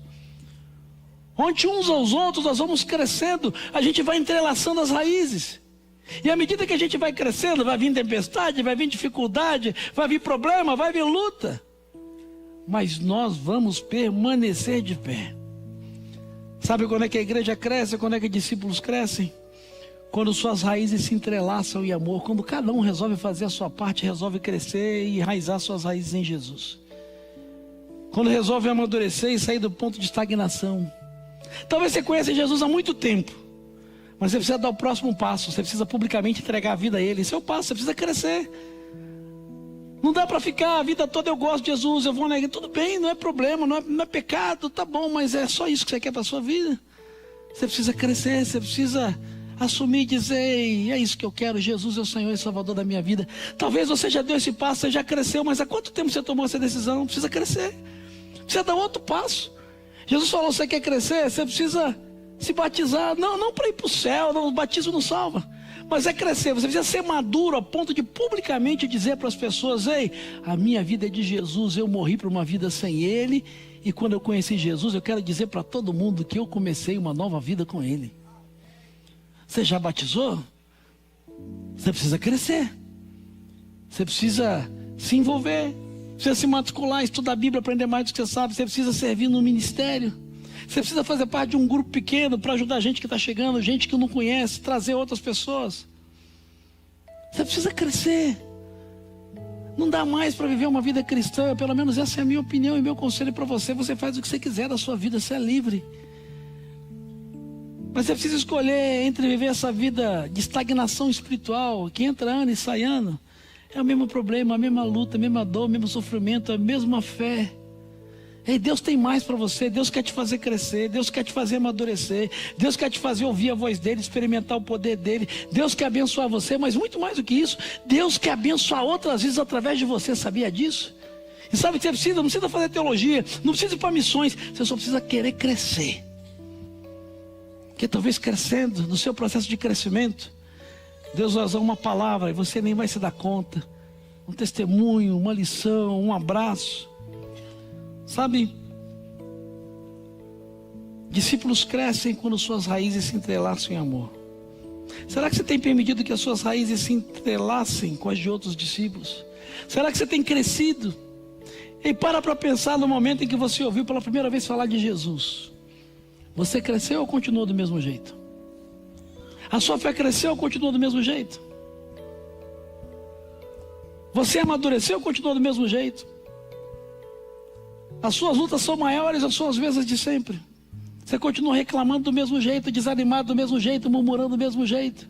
Onde uns aos outros nós vamos crescendo, a gente vai entrelaçando as raízes. E à medida que a gente vai crescendo, vai vir tempestade, vai vir dificuldade, vai vir problema, vai vir luta. Mas nós vamos permanecer de pé. Sabe quando é que a igreja cresce, quando é que discípulos crescem? Quando suas raízes se entrelaçam em amor, quando cada um resolve fazer a sua parte, resolve crescer e enraizar suas raízes em Jesus. Quando resolve amadurecer e sair do ponto de estagnação. Talvez você conheça Jesus há muito tempo. Mas você precisa dar o próximo passo. Você precisa publicamente entregar a vida a Ele. Esse é o passo, você precisa crescer. Não dá para ficar a vida toda, eu gosto de Jesus, eu vou na igreja. Tudo bem, não é problema, não é pecado, tá bom. Mas é só isso que você quer para a sua vida. Você precisa crescer, você precisa assumir e dizer: é isso que eu quero, Jesus é o Senhor e Salvador da minha vida. Talvez você já deu esse passo, você já cresceu. Mas há quanto tempo você tomou essa decisão? Precisa crescer. Precisa dar outro passo. Jesus falou: você quer crescer? Você precisa se batizar, não para ir para o céu, não, o batismo não salva, mas é crescer. Você precisa ser maduro a ponto de publicamente dizer para as pessoas: ei, a minha vida é de Jesus, eu morri para uma vida sem Ele, e quando eu conheci Jesus, eu quero dizer para todo mundo que eu comecei uma nova vida com Ele. Você já batizou? Você precisa crescer, você precisa se envolver, precisa se matricular, estudar a Bíblia, aprender mais do que você sabe, você precisa servir no ministério. Você precisa fazer parte de um grupo pequeno para ajudar a gente que está chegando, gente que não conhece, trazer outras pessoas. Você precisa crescer. Não dá mais para viver uma vida cristã, pelo menos essa é a minha opinião e meu conselho para você. Você faz o que você quiser da sua vida, você é livre. Mas você precisa escolher entre viver essa vida de estagnação espiritual, que entra ano e sai ano. É o mesmo problema, a mesma luta, a mesma dor, o mesmo sofrimento, a mesma fé. Ei, Deus tem mais para você. Deus quer te fazer crescer, Deus quer te fazer amadurecer, Deus quer te fazer ouvir a voz dEle, experimentar o poder dEle. Deus quer abençoar você, mas muito mais do que isso, Deus quer abençoar outras vidas através de você. Sabia disso? E sabe o que você precisa? Não precisa fazer teologia, não precisa ir para missões, você só precisa querer crescer. Porque talvez crescendo, no seu processo de crescimento, Deus vai usar uma palavra e você nem vai se dar conta. Um testemunho, uma lição, um abraço. Sabe, discípulos crescem quando suas raízes se entrelaçam em amor. Será que você tem permitido que as suas raízes se entrelacem com as de outros discípulos? Será que você tem crescido E para pensar no momento em que você ouviu pela primeira vez falar de Jesus. Você cresceu ou continuou do mesmo jeito? A sua fé cresceu ou continuou do mesmo jeito? Você amadureceu ou continuou do mesmo jeito? As suas lutas são maiores ou são as mesmas de sempre? Você continua reclamando do mesmo jeito, desanimado do mesmo jeito, murmurando do mesmo jeito?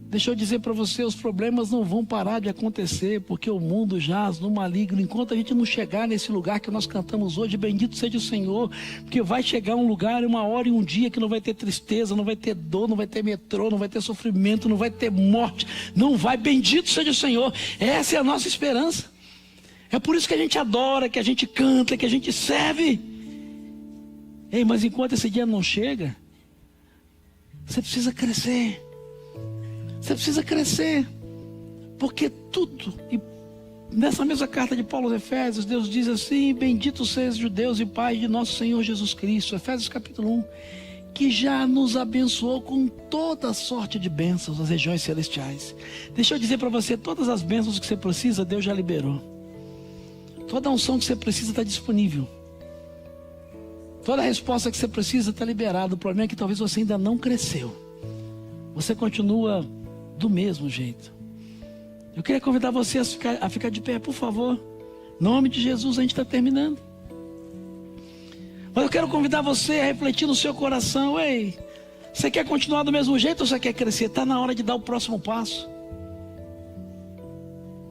Deixa eu dizer para você, os problemas não vão parar de acontecer, porque o mundo jaz no maligno. Enquanto a gente não chegar nesse lugar que nós cantamos hoje, bendito seja o Senhor, porque vai chegar um lugar, uma hora e um dia que não vai ter tristeza, não vai ter dor, não vai ter metrô, não vai ter sofrimento, não vai ter morte, não vai, bendito seja o Senhor. Essa é a nossa esperança. É por isso que a gente adora, que a gente canta, que a gente serve. Ei, mas enquanto esse dia não chega, você precisa crescer. Você precisa crescer, porque tudo, e nessa mesma carta de Paulo aos Efésios, Deus diz assim: bendito seja o Deus e Pai de nosso Senhor Jesus Cristo, Efésios capítulo 1, que já nos abençoou com toda sorte de bênçãos nas regiões celestiais. Deixa eu dizer para você, todas as bênçãos que você precisa, Deus já liberou. Toda a unção que você precisa está disponível. Toda a resposta que você precisa está liberada. O problema é que talvez você ainda não cresceu. Você continua do mesmo jeito. Eu queria convidar você a ficar de pé, por favor. Em nome de Jesus, a gente está terminando. Mas eu quero convidar você a refletir no seu coração. Ei, você quer continuar do mesmo jeito ou você quer crescer? Está na hora de dar o próximo passo.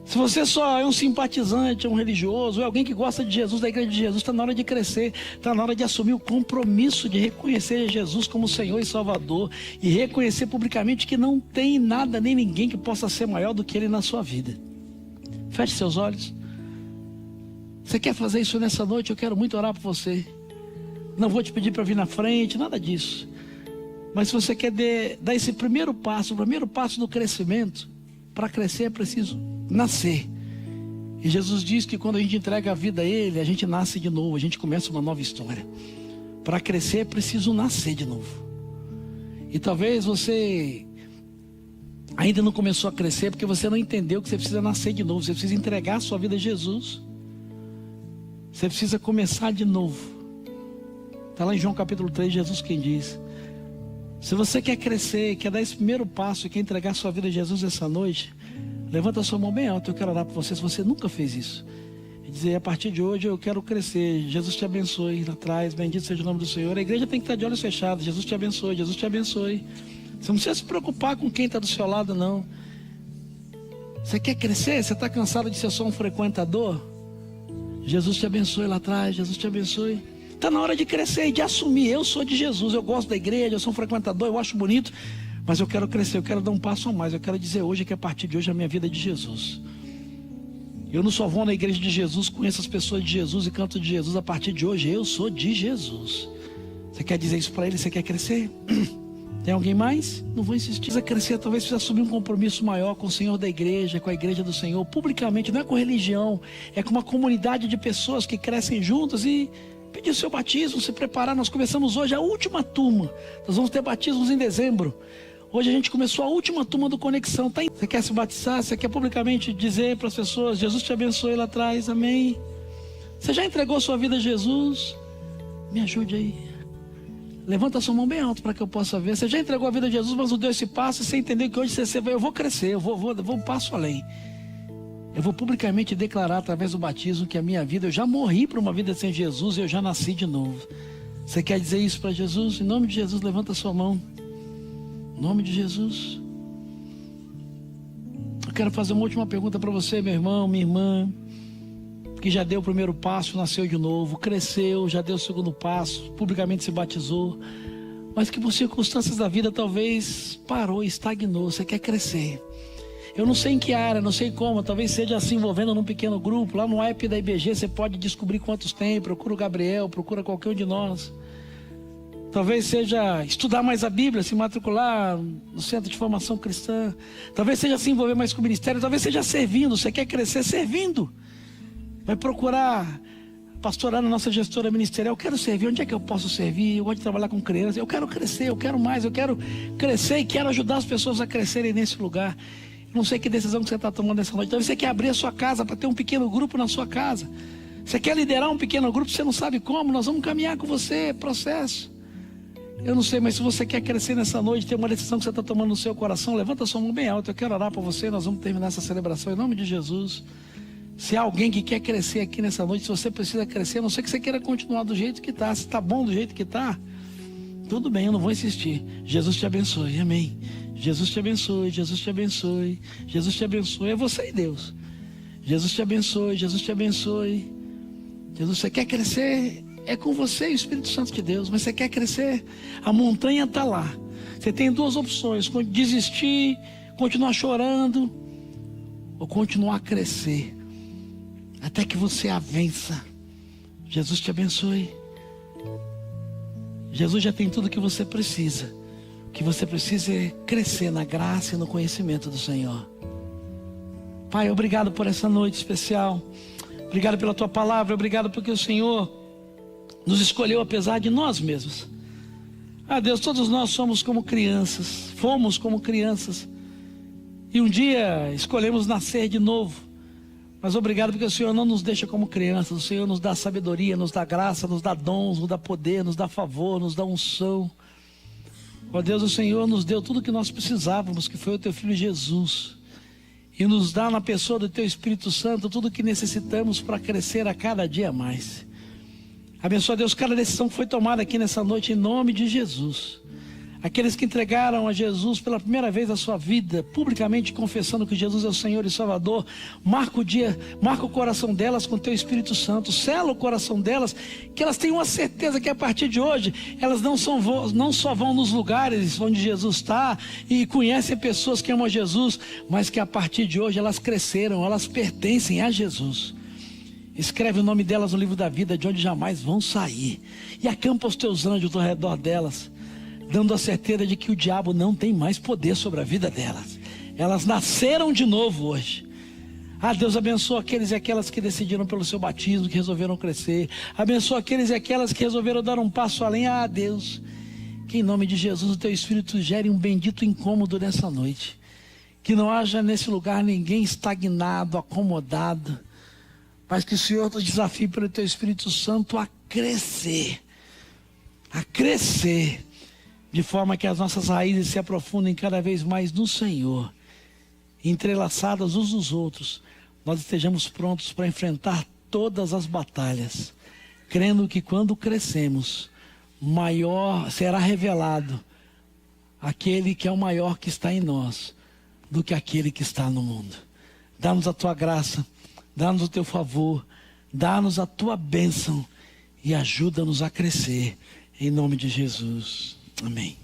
Se você só é um simpatizante, um religioso, ou alguém que gosta de Jesus, da igreja de Jesus, está na hora de crescer, está na hora de assumir o compromisso de reconhecer Jesus como Senhor e Salvador e reconhecer publicamente que não tem nada nem ninguém que possa ser maior do que Ele na sua vida. Feche seus olhos. Você quer fazer isso nessa noite? Eu quero muito orar por você. Não vou te pedir para vir na frente, nada disso. Mas se você quer dar esse primeiro passo, o primeiro passo do crescimento, para crescer é preciso nascer. E Jesus diz que quando a gente entrega a vida a Ele, a gente nasce de novo, a gente começa uma nova história. Para crescer é preciso nascer de novo. E talvez você ainda não começou a crescer porque você não entendeu que você precisa nascer de novo. Você precisa entregar a sua vida a Jesus. Você precisa começar de novo. Está lá em João capítulo 3, Jesus quem diz: se você quer crescer, quer dar esse primeiro passo, quer entregar a sua vida a Jesus essa noite, levanta a sua mão bem alta. Eu quero orar por você, se você nunca fez isso, e dizer: a partir de hoje eu quero crescer. Jesus te abençoe. Lá atrás, bendito seja o nome do Senhor. A igreja tem que estar de olhos fechados. Jesus te abençoe, Jesus te abençoe. Você não precisa se preocupar com quem está do seu lado, não. Você quer crescer? Você está cansado de ser só um frequentador? Jesus te abençoe lá atrás, Jesus te abençoe. Está na hora de crescer e de assumir: eu sou de Jesus, eu gosto da igreja, eu sou um frequentador, eu acho bonito, mas eu quero crescer, eu quero dar um passo a mais. Eu quero dizer hoje que a partir de hoje a minha vida é de Jesus. Eu não só vou na igreja de Jesus, conheço as pessoas de Jesus e canto de Jesus. A partir de hoje eu sou de Jesus. Você quer dizer isso para Ele? Você quer crescer? Tem alguém mais? Não vou insistir. Precisa crescer, talvez precisa assumir um compromisso maior com o Senhor da igreja, com a igreja do Senhor, publicamente. Não é com religião, é com uma comunidade de pessoas que crescem juntas e pedir o seu batismo, se preparar. Nós começamos hoje a última turma. Nós vamos ter batismos em dezembro. Hoje a gente começou a última turma do Conexão. Você quer se batizar? Você quer publicamente dizer para as pessoas: Jesus te abençoe lá atrás, amém? Você já entregou sua vida a Jesus? Me ajude aí. Levanta a sua mão bem alto para que eu possa ver. Você já entregou a vida a Jesus, mas não deu esse passo, e você entendeu que hoje você vai: eu vou crescer, eu vou um passo além. Eu vou publicamente declarar através do batismo que a minha vida, eu já morri para uma vida sem Jesus e eu já nasci de novo. Você quer dizer isso para Jesus? Em nome de Jesus, levanta a sua mão. Em nome de Jesus. Eu quero fazer uma última pergunta para você, meu irmão, minha irmã, que já deu o primeiro passo, nasceu de novo, cresceu, já deu o segundo passo, publicamente se batizou, mas que por circunstâncias da vida talvez parou, estagnou. Você quer crescer. Eu não sei em que área, não sei como, talvez seja se envolvendo num pequeno grupo. Lá no app da IBG você pode descobrir quantos tem. Procura o Gabriel, procura qualquer um de nós. Talvez seja estudar mais a Bíblia, se matricular no Centro de Formação Cristã. Talvez seja se envolver mais com o ministério. Talvez seja servindo. Você quer crescer servindo. Vai procurar pastorar na nossa gestora ministerial. Eu quero servir. Onde é que eu posso servir? Eu gosto de trabalhar com crianças. Eu quero crescer, eu quero mais. Eu quero crescer e quero ajudar as pessoas a crescerem nesse lugar. Não sei que decisão que você está tomando essa noite. Talvez você quer abrir a sua casa para ter um pequeno grupo na sua casa. Você quer liderar um pequeno grupo, você não sabe como. Nós vamos caminhar com você, processo. Eu não sei, mas se você quer crescer nessa noite, tem uma decisão que você está tomando no seu coração, levanta a sua mão bem alta. Eu quero orar para você, nós vamos terminar essa celebração em nome de Jesus. Se há alguém que quer crescer aqui nessa noite, se você precisa crescer, a não ser que você queira continuar do jeito que está. Se está bom do jeito que está, tudo bem, eu não vou insistir. Jesus te abençoe, amém. Jesus te abençoe, Jesus te abençoe, Jesus te abençoe. É você e Deus. Jesus te abençoe, Jesus te abençoe. Jesus, você quer crescer? É com você e o Espírito Santo de Deus. Mas você quer crescer? A montanha está lá. Você tem duas opções: desistir, continuar chorando, ou continuar a crescer até que você a vença. Jesus te abençoe. Jesus já tem tudo que você precisa. O que você precisa é crescer na graça e no conhecimento do Senhor. Pai, obrigado por essa noite especial. Obrigado pela tua palavra. Obrigado porque o Senhor nos escolheu apesar de nós mesmos. Deus, todos nós somos como crianças. Fomos como crianças. E um dia escolhemos nascer de novo. Mas obrigado porque o Senhor não nos deixa como crianças. O Senhor nos dá sabedoria, nos dá graça, nos dá dons, nos dá poder, nos dá favor, nos dá unção. Ó Deus, o Senhor nos deu tudo o que nós precisávamos, que foi o teu Filho Jesus. E nos dá na pessoa do teu Espírito Santo tudo o que necessitamos para crescer a cada dia mais. Abençoa, Deus, cada decisão que foi tomada aqui nessa noite em nome de Jesus. Aqueles que entregaram a Jesus pela primeira vez a sua vida, publicamente confessando que Jesus é o Senhor e Salvador, marca o dia, marca o coração delas com o teu Espírito Santo, sela o coração delas, que elas tenham a certeza que a partir de hoje, elas não só vão nos lugares onde Jesus está e conhecem pessoas que amam Jesus, mas que a partir de hoje elas cresceram, elas pertencem a Jesus. Escreve o nome delas no livro da vida, de onde jamais vão sair, e acampa os teus anjos ao redor delas, dando a certeza de que o diabo não tem mais poder sobre a vida delas. Elas nasceram de novo hoje. Deus, abençoa aqueles e aquelas que decidiram pelo seu batismo, que resolveram crescer. Abençoa aqueles e aquelas que resolveram dar um passo além. Deus, que em nome de Jesus o teu Espírito gere um bendito incômodo nessa noite. Que não haja nesse lugar ninguém estagnado, acomodado, mas que o Senhor nos desafie pelo teu Espírito Santo a crescer, de forma que as nossas raízes se aprofundem cada vez mais no Senhor, entrelaçadas uns nos outros, nós estejamos prontos para enfrentar todas as batalhas, crendo que quando crescemos, maior será revelado aquele que é o maior que está em nós, do que aquele que está no mundo. Dá-nos a tua graça, dá-nos o teu favor, dá-nos a tua bênção e ajuda-nos a crescer, em nome de Jesus. Amém.